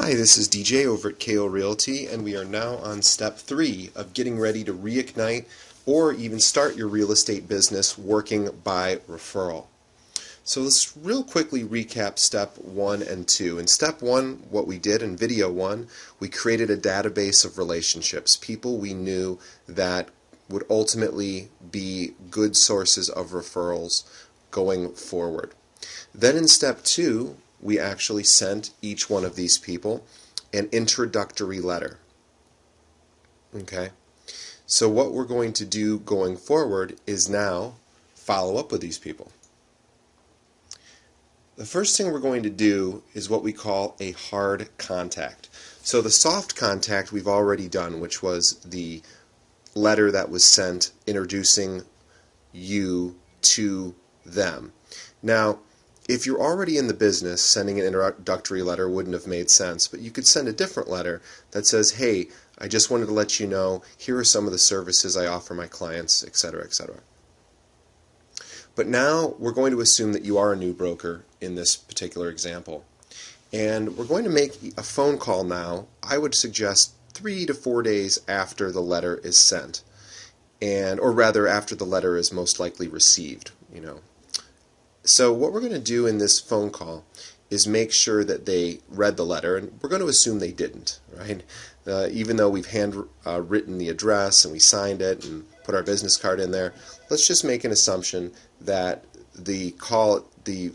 Hi, this is DJ over at KO Realty, and we are now on step 3 of getting ready to reignite or even start your real estate business working by referral. So let's real quickly recap step 1 and 2. In step 1, what we did in video 1, we created a database of relationships, people we knew that would ultimately be good sources of referrals going forward. Then in step 2, we actually sent each one of these people an introductory letter. Okay? So what we're going to do going forward is now follow up with these people. The first thing we're going to do is what we call a hard contact. So the soft contact we've already done, which was the letter that was sent introducing you to them. Now, if you're already in the business, sending an introductory letter wouldn't have made sense, but you could send a different letter that says, hey, I just wanted to let you know, here are some of the services I offer my clients, etc., etc. But now we're going to assume that you are a new broker in this particular example. And we're going to make a phone call now, I would suggest 3 to 4 days after the letter is sent, or rather after the letter is most likely received, So what we're going to do in this phone call is make sure that they read the letter, and we're going to assume they didn't, right? Even though we've written the address and we signed it and put our business card in there, let's just make an assumption that the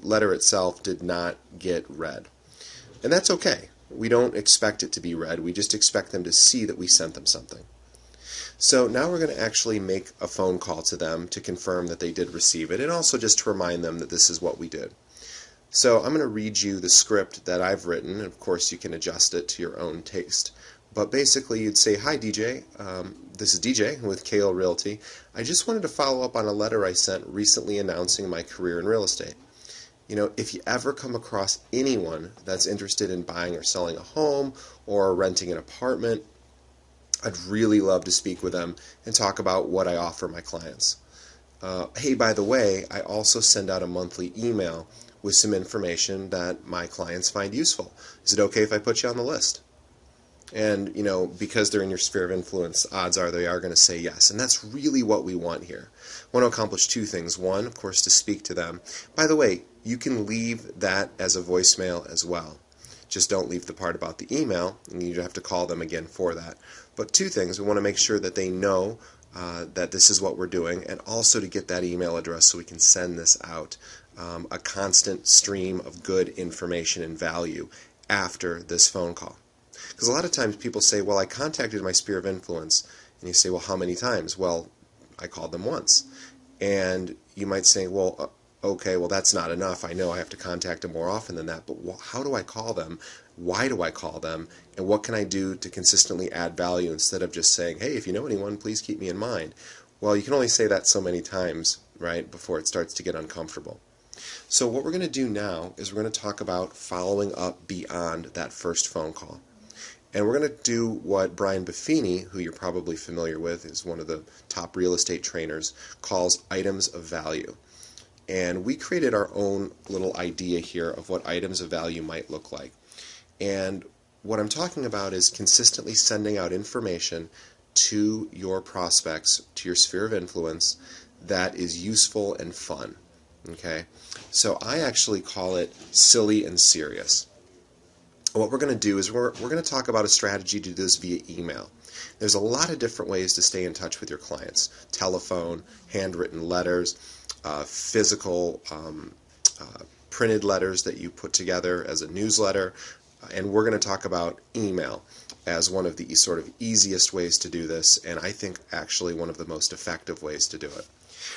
letter itself did not get read. And that's okay. We don't expect it to be read. We just expect them to see that we sent them something. So now we're going to actually make a phone call to them to confirm that they did receive it, and also just to remind them that this is what we did. So I'm going to read you the script that I've written, and of course you can adjust it to your own taste. But basically you'd say, hi DJ, this is DJ with KO Realty. I just wanted to follow up on a letter I sent recently announcing my career in real estate. If you ever come across anyone that's interested in buying or selling a home or renting an apartment, I'd really love to speak with them and talk about what I offer my clients. Hey, by the way, I also send out a monthly email with some information that my clients find useful. Is it okay if I put you on the list? And, because they're in your sphere of influence, odds are they are going to say yes. And that's really what we want here. We want to accomplish 2 things. One, of course, to speak to them. By the way, you can leave that as a voicemail as well. Just don't leave the part about the email, and you have to call them again for that. But 2 things, we want to make sure that they know that this is what we're doing, and also to get that email address so we can send this out, a constant stream of good information and value after this phone call. Because a lot of times people say, well, I contacted my sphere of influence, and you say, well, how many times? Well, I called them once. And you might say, well, okay, well, that's not enough. I know I have to contact them more often than that, but how do I call them? Why do I call them? And what can I do to consistently add value instead of just saying, hey, if you know anyone, please keep me in mind? Well, you can only say that so many times, right, before it starts to get uncomfortable. So what we're going to do now is we're going to talk about following up beyond that first phone call. And we're going to do what Brian Buffini, who you're probably familiar with, is one of the top real estate trainers, calls items of value. And we created our own little idea here of what items of value might look like. And what I'm talking about is consistently sending out information to your prospects, to your sphere of influence, that is useful and fun. Okay? So I actually call it silly and serious. What we're going to do is we're going to talk about a strategy to do this via email. There's a lot of different ways to stay in touch with your clients. Telephone, handwritten letters, physical printed letters that you put together as a newsletter, and we're going to talk about email as one of the sort of easiest ways to do this, and I think actually one of the most effective ways to do it.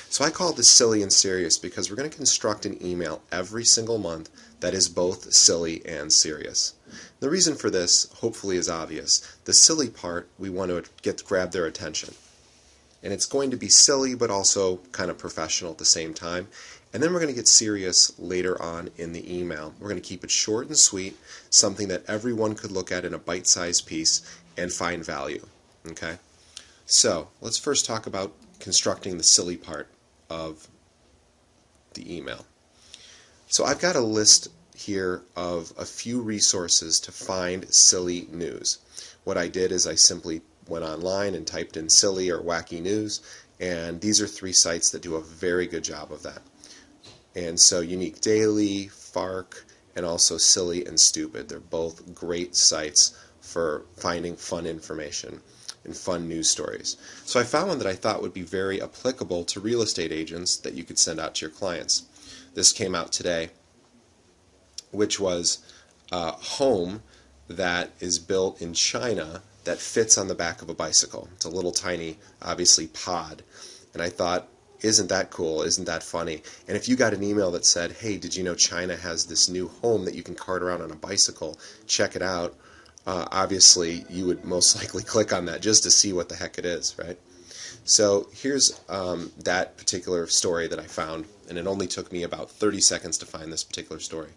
So I call this silly and serious because we're going to construct an email every single month that is both silly and serious. The reason for this, hopefully, is obvious. The silly part, we want to grab their attention. And it's going to be silly, but also kind of professional at the same time. And then we're going to get serious later on in the email. We're going to keep it short and sweet, something that everyone could look at in a bite-sized piece and find value. Okay? So, let's first talk about constructing the silly part of the email. So I've got a list here of a few resources to find silly news. What I did is I simply went online and typed in silly or wacky news, and these are 3 sites that do a very good job of that. And so Unique Daily, Fark, and also Silly and Stupid. They're both great sites for finding fun information and fun news stories. So I found one that I thought would be very applicable to real estate agents that you could send out to your clients. This came out today, which was a home that is built in China that fits on the back of a bicycle. It's a little tiny, obviously, pod. And I thought, isn't that cool? Isn't that funny? And if you got an email that said, hey, did you know China has this new home that you can cart around on a bicycle? Check it out. Obviously, you would most likely click on that just to see what the heck it is, right? So here's that particular story that I found, and it only took me about 30 seconds to find this particular story.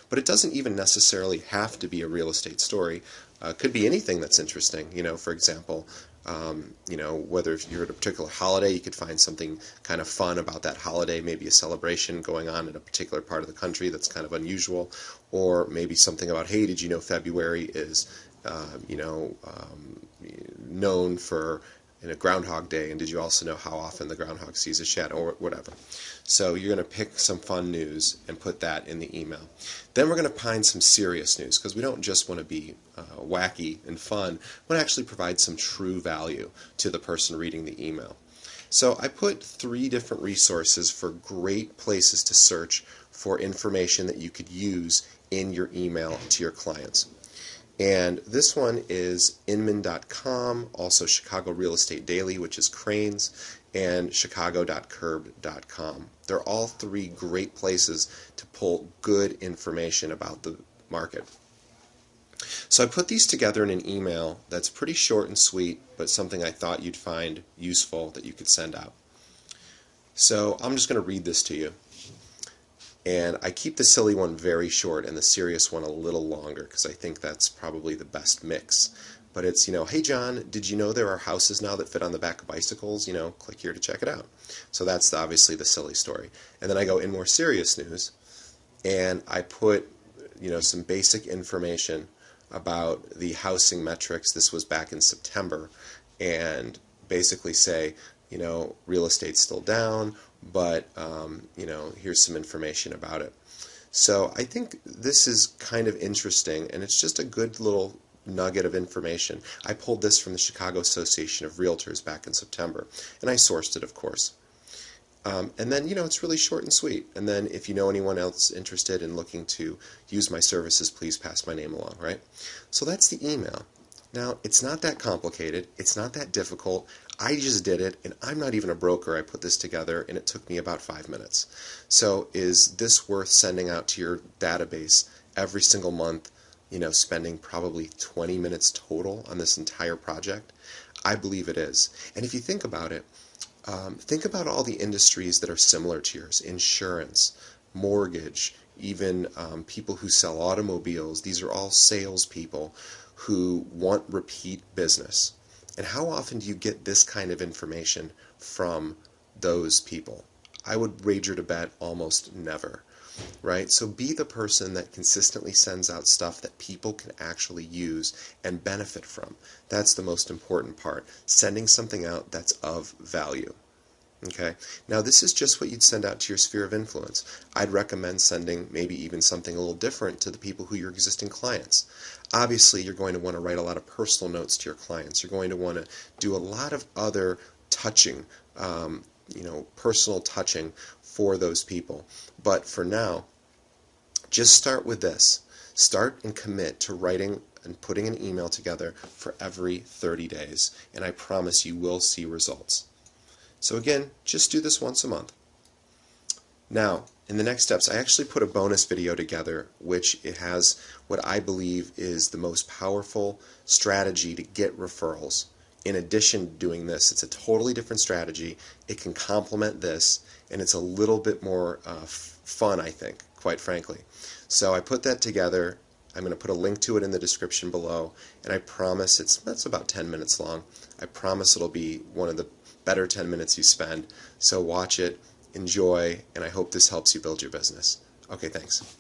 But it doesn't even necessarily have to be a real estate story. It could be anything that's interesting. For example, whether you're at a particular holiday, you could find something kind of fun about that holiday, maybe a celebration going on in a particular part of the country that's kind of unusual, or maybe something about, hey, did you know February is, known for Groundhog Day, and did you also know how often the groundhog sees a shadow, or whatever. So you're going to pick some fun news and put that in the email. Then we're going to find some serious news, because we don't just want to be wacky and fun. We want to actually provide some true value to the person reading the email. So I put 3 different resources for great places to search for information that you could use in your email to your clients. And this one is Inman.com, also Chicago Real Estate Daily, which is Cranes, and Chicago.curb.com. They're all 3 great places to pull good information about the market. So I put these together in an email that's pretty short and sweet, but something I thought you'd find useful that you could send out. So I'm just going to read this to you. And I keep the silly one very short and the serious one a little longer, because I think that's probably the best mix. But it's, hey John, did you know there are houses now that fit on the back of bicycles? Click here to check it out. So that's obviously the silly story. And then I go in more serious news, and I put, some basic information about the housing metrics. This was back in September, and basically say, real estate's still down, but here's some information about it. So I think this is kind of interesting, and it's just a good little nugget of information. I pulled this from the Chicago Association of Realtors back in September, and I sourced it, of course. And then, it's really short and sweet. And then if you know anyone else interested in looking to use my services, please pass my name along, right? So that's the email. Now, it's not that complicated. It's not that difficult. I just did it, and I'm not even a broker. I put this together, and it took me about 5 minutes. So is this worth sending out to your database every single month, spending probably 20 minutes total on this entire project? I believe it is. And if you think about it, think about all the industries that are similar to yours: insurance, mortgage, even people who sell automobiles. These are all salespeople who want repeat business. And how often do you get this kind of information from those people? I would wager to bet almost never, right? So be the person that consistently sends out stuff that people can actually use and benefit from. That's the most important part, sending something out that's of value. Okay. Now this is just what you'd send out to your sphere of influence. I'd recommend sending maybe even something a little different to the people who are your existing clients. Obviously, you're going to want to write a lot of personal notes to your clients. You're going to want to do a lot of other touching, personal touching for those people. But for now, just start with this. Start and commit to writing and putting an email together for every 30 days, and I promise you will see results. So again, just do this once a month. Now, in the next steps, I actually put a bonus video together, which it has what I believe is the most powerful strategy to get referrals. In addition to doing this, it's a totally different strategy. It can complement this, and it's a little bit more fun, I think, quite frankly. So I put that together. I'm going to put a link to it in the description below, and I promise that's about 10 minutes long. I promise it'll be one of the better 10 minutes you spend. So watch it, enjoy, and I hope this helps you build your business. Okay, thanks.